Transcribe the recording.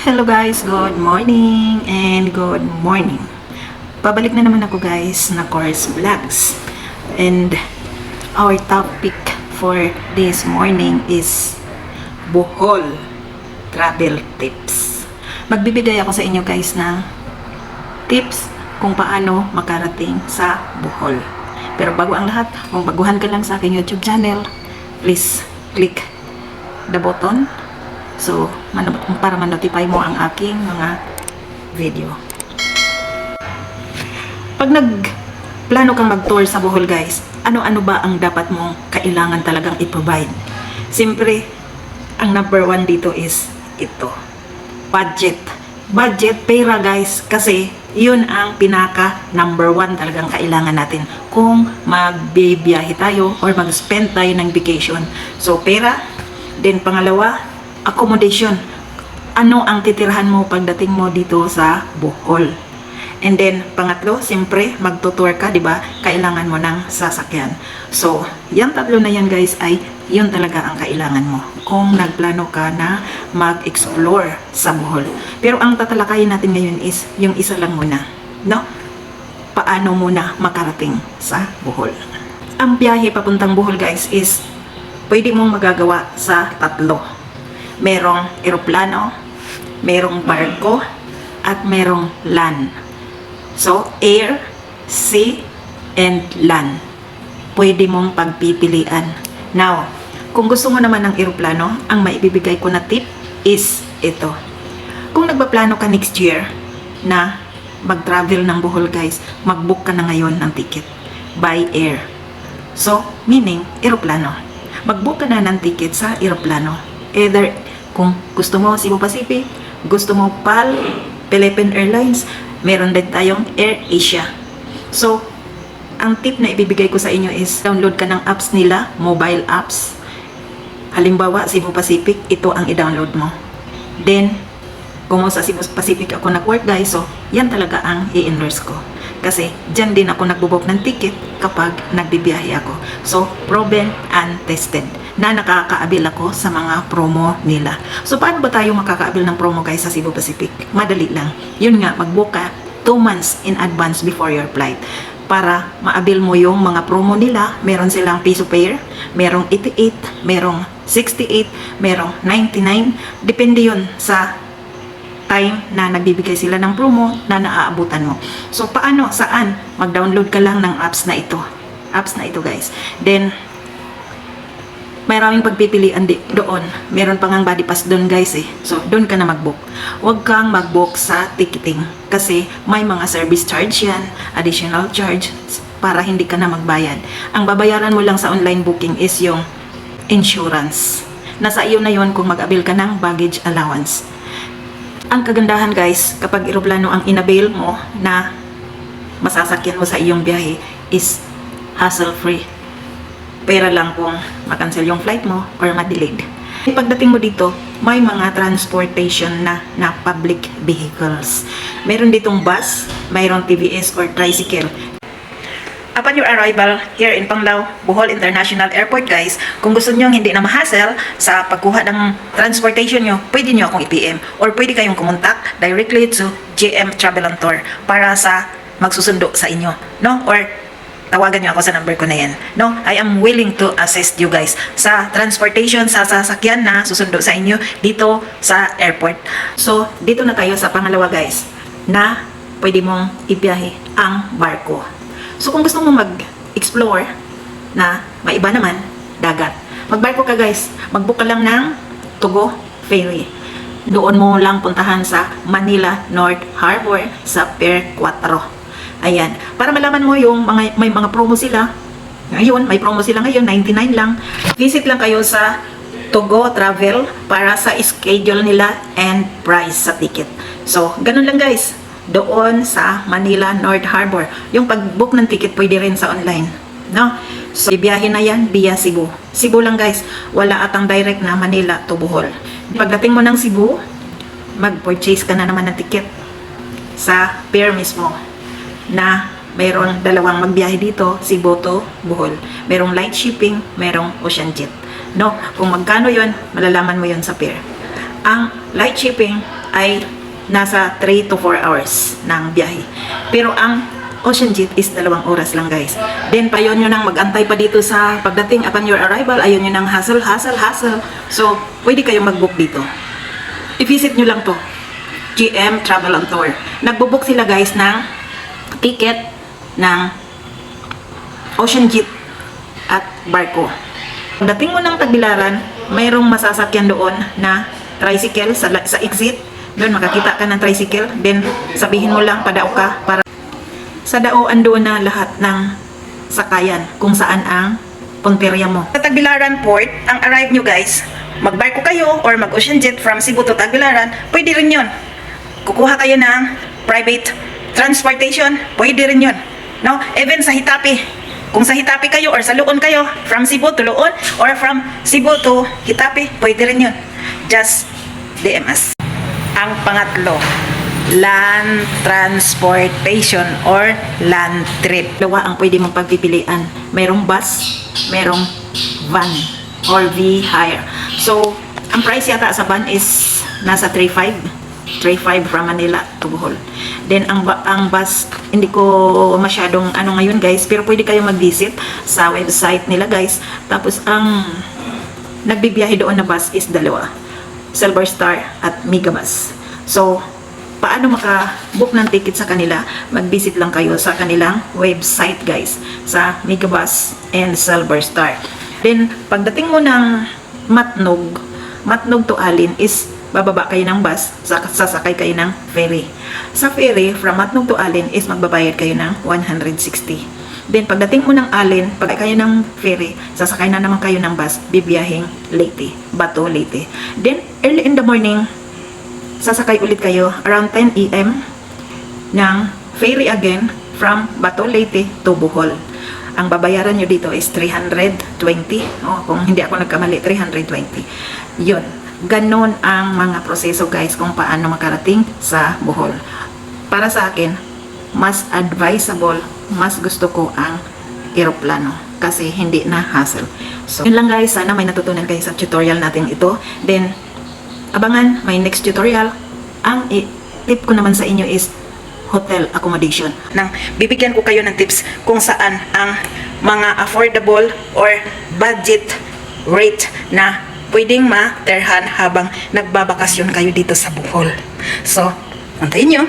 Hello guys, good morning and good morning. Pabalik na naman ako guys na course vlogs. And our topic for this morning is Bohol travel tips. Magbibigay ako sa inyo guys ng tips kung paano makarating sa Bohol. Pero bago ang lahat, kung baguhan ka lang sa aking YouTube channel, please click the button so para ma-notify mo ang aking mga video. Pag nagplano kang mag-tour sa Bohol guys, ano-ano ba ang dapat mong kailangan talagang i-provide? Siyempre, ang number one dito is ito, budget. Pera guys, kasi yun ang pinaka number one talagang kailangan natin kung magbibiyahe tayo or mag-spend tayo ng vacation. So pera, then pangalawa, accommodation. Ano ang titirhan mo pagdating mo dito sa Bohol? And then pangatlo, siyempre magtutour ka, 'di ba? Kailangan mo ng sasakyan. So, yung tatlo na yan guys ay yun talaga ang kailangan mo kung nagplano ka na mag-explore sa Bohol. Pero ang tatalakayin natin ngayon is yung isa lang muna, no? Paano muna makarating sa Bohol? Ang biyahe papuntang Bohol guys is pwede mong magagawa sa tatlo. Merong eroplano, merong barko, at merong land. So, air, sea, and land. Pwede mong pagpipilian. Now, kung gusto mo naman ng eroplano, ang maibibigay ko na tip is ito. Kung nagpaplano ka next year na mag-travel ng Bohol guys, mag-book ka na ngayon ng ticket by air. So, meaning, eroplano. Mag-book ka na ng ticket sa eroplano. Either kung gusto mo Cebu Pacific, gusto mo PAL, Philippine Airlines, meron din tayong Air Asia. So, ang tip na ibibigay ko sa inyo is download ka ng apps nila, mobile apps. Halimbawa, Cebu Pacific, ito ang i-download mo. Then, kung sa Cebu Pacific ako nag-work guys, so yan talaga ang i-endorse ko. Kasi dyan din ako nagbo-book ng ticket kapag nagbibiyahe ako. So, proven and tested na nakakaabil ako sa mga promo nila. So, paano ba tayo makakaabil ng promo guys sa Cebu Pacific? Madali lang. Yun nga, mag-book ka 2 months in advance before your flight para maabil mo yung mga promo nila. Meron silang piso fare, merong 88, merong 68, merong 99. Depende yun sa time na nagbibigay sila ng promo na naaabutan mo. So, paano? Saan? Mag-download ka lang ng apps na ito. Apps na ito guys. Then, maraming pagpipilian doon. Meron pa ngang body pass doon guys eh. So, doon ka na mag-book. Huwag kang mag-book sa ticketing kasi may mga service charge yan, additional charge para hindi ka na magbayad. Ang babayaran mo lang sa online booking is yung insurance. Nasa iyo na yun kung mag-avail ka ng baggage allowance. Ang kagandahan guys, kapag eroplano ang inabail mo na masasakyan mo sa iyong biyahe is hassle-free. Pera lang kung makancel yung flight mo or ma-delayed. Pagdating mo dito, may mga transportation na public vehicles. Meron ditong bus, mayroong TVS or tricycle. Upon your arrival here in Panglao, Bohol International Airport guys, kung gusto nyo hindi na ma-hassle sa pagkuha ng transportation nyo, pwede nyo akong i-PM or pwede kayong kumontak directly to JM Travel and Tour para sa magsusundo sa inyo, no? Or tawagan nyo ako sa number ko na yan, no? I am willing to assist you guys sa transportation, sa sasakyan na susundo sa inyo dito sa airport. So, dito na tayo sa pangalawa guys, na pwede mong ibiyahe ang barko. So, kung gusto mo mag-explore na maiba naman, dagat. Magbarko ka guys, mag-book ka lang ng Tugo Ferry. Doon mo lang puntahan sa Manila North Harbor sa Pier 4. Ayan. Para malaman mo yung may mga promo sila. Ngayon, may promo sila ngayon, 99 lang. Visit lang kayo sa Tugo Travel para sa schedule nila and price sa ticket. So, ganun lang guys. Doon sa Manila North Harbor. Yung pag-book ng ticket pwede rin sa online, no? So, ibiyahe na yan via Cebu. Cebu lang guys. Wala atang direct na Manila to Bohol. Pagdating mo ng Cebu, mag-purchase ka na naman ng ticket sa pier mismo na mayroon dalawang magbiyahe dito, Cebu to Bohol. Merong light shipping, merong ocean jet. No? Kung magkano yon, malalaman mo yon sa pier. Ang light shipping ay nasa 3 to 4 hours ng biyahe. Pero ang Ocean Jet is 2 oras lang guys. Then pa yun nyo nang mag-antay pa dito sa pagdating upon your arrival, ayun nyo nang hassle. So, pwede kayong mag-book dito. I-visit nyo lang to, GM Travel and Tour. Nagbo-book sila guys ng ticket ng Ocean Jet at barko. Pagdating mo ng Tagbilaran, mayroong masasakyan doon na tricycle sa exit. Doon makakita ka ng tricycle. Then sabihin mo lang padao ka para sa daoan doon na lahat ng sakayan kung saan ang punteriya mo. Sa Tagbilaran Port, ang arrive nyo guys, magbarko kayo or mag-Ocean Jet from Cebu to Tagbilaran, pwede rin yun. Kukuha kayo ng private transportation, pwede rin yun. No? Even sa Hitapi, kung sa Hitapi kayo or sa Luon kayo, from Cebu to Luon or from Cebu to Hitapi, pwede rin yun. Just DMS. Ang pangatlo, land transportation or land trip. Dalawa ang pwede mong pagpipilian. Merong bus, merong van or V-Hire. So, ang price yata sa van is nasa 3.5 from Manila to Bohol. Then ang bus, hindi ko masyadong ano ngayon guys, pero pwede kayo mag-visit sa website nila guys. Tapos ang nagbibiyahe doon na bus is dalawa, Silver Star at Megabus. So, paano maka-book ng ticket sa kanila? Mag-visit lang kayo sa kanilang website guys, sa Megabus and Silver Star. Then, pagdating mo ng Matnog to Alin is bababa kayo ng bus, sasakay kayo ng ferry. Sa ferry, from Matnog to Alin is magbabayad kayo ng 160. Then, pagdating mo ng Alin, pag kayo ng ferry, sasakay na naman kayo ng bus, bibiyahing Leyte, Bato, Leyte. Then, early in the morning, sasakay ulit kayo around 10 AM ng ferry again from Bato, Leyte to Bohol. Ang babayaran nyo dito is 320. Kung hindi ako nagkamali, 320. Yun. Ganon ang mga proseso guys kung paano makarating sa Bohol. Para sa akin, mas advisable, mas gusto ko ang eroplano kasi hindi na hassle. So, yun lang guys. Sana may natutunan kayo sa tutorial natin ito. Then, abangan may next tutorial. Ang tip ko naman sa inyo is hotel accommodation. Nang bibigyan ko kayo ng tips kung saan ang mga affordable or budget rate na pwedeng materhan habang nagbabakasyon kayo dito sa Bohol. So, antayin nyo.